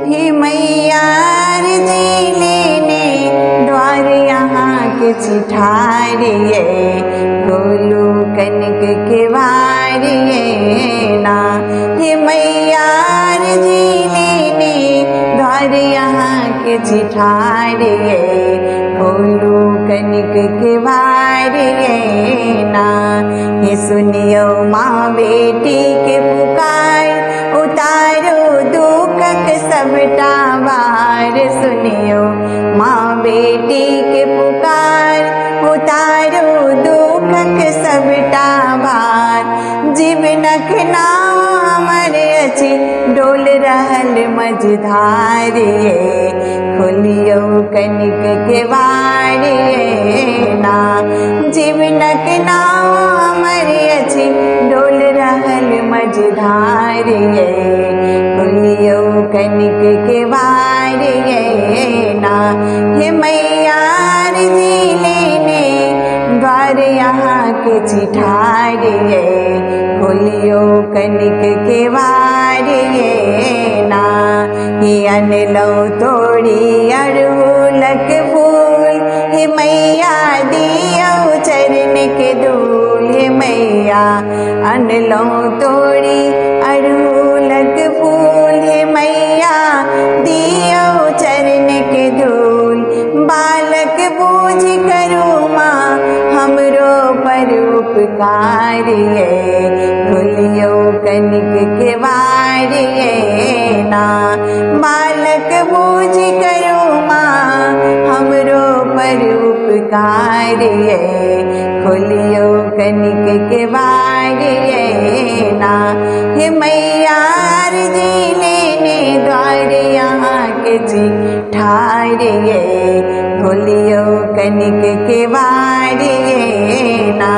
हे मैया जी लेने द्वार यहाँ के चिठारिये, खोलू कनक के वारिये ना। हे मैया जी लेने द्वार यहाँ के चिठारिये, खोलू कनक के वारिये ना। हे सुनियो माँ बेटी के पुकार, उतारो दुखक सबटा भार। सुनियो माँ बेटी के पुकार, उतारो दुखक सबटा भार। जीवनक नाव हमर अछि, डोल रहल मझधारिये, खोलियो कनक के वारिये ना। जीवनक नाव हमर अछि, डोल रहल मझधारिये, खोलियो कनक के वारिये ना। हे मैया जी लेने द्वार यहाँ के चिठारिये, खोलियो कनक के वारिये ना। हे अनलो तोड़ी अड़हुलक फूल, हे मैया दियो चरण के धूल। हे मैया अनलो तोड़ी अड़हुलक फूल, हे मैया दियो चरण के धूल। बालक बूझ करू माँ हमरो पर उपकारिये, खोलियो कनक के वारिये ना। बालक बूझ करू माँ हमरो पर उपकारिये, खोलियो कनक के वारिये ना। हे मैया जी लेने द्वार यहाँ के चिठारिये, खोलियो कनक के वारिये ना।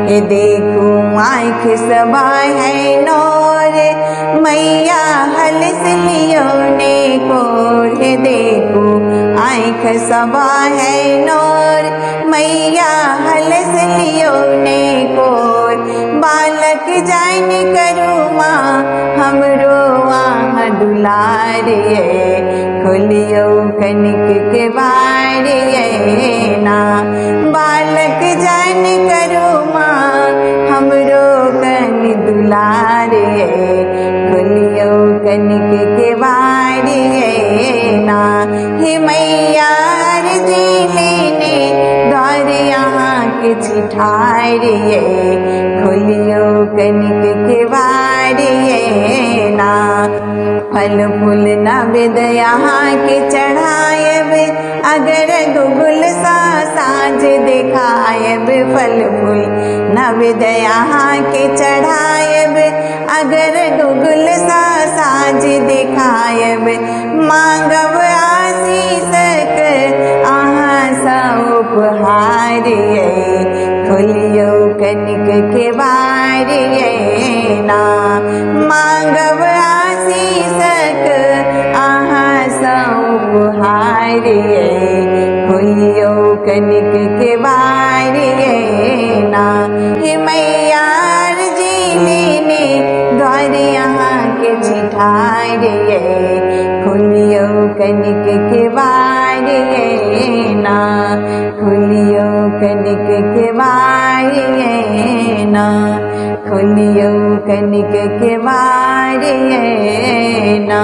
हे देखू आँख सबा है नौर, मैया हलस लियो ने कोर। हे देखू आँख सबा है नौर, मैया हलस लियो ने कोर। बालक जान करू माँ हमरो आहाँ दुलारिये, खोलियो कनक के वारिये ना। बालक जान करू माँ हमरो कन दुलारिये, खोलियो कनक के वारिये ना। हे मैया जी लेने द्वार यहाँ के चिठारिये, खोलियो कनक के वारिये ना। फल फूल नवेद यहाँ के चढ़ायब, अगर गुगुल सा साँझ दिखायब। फल फूल नवेद यहाँ के चढ़ायब, अगर गुगुल सा साँझ दिखायब। मांगब आशीषक आहाँ सा उपहारिये, खोलियो कनक के वारिये ना। मांगब आशीषक आहाँ सा उपहारिये, खोलियो कनक के वारिये ना। हे मैया जी लेने द्वार यहाँ के चिठारिये, खोलियो कनक के वारिये ना। खोलियो कनक के वारिये ना, खोलियो कनक के वारिये ना।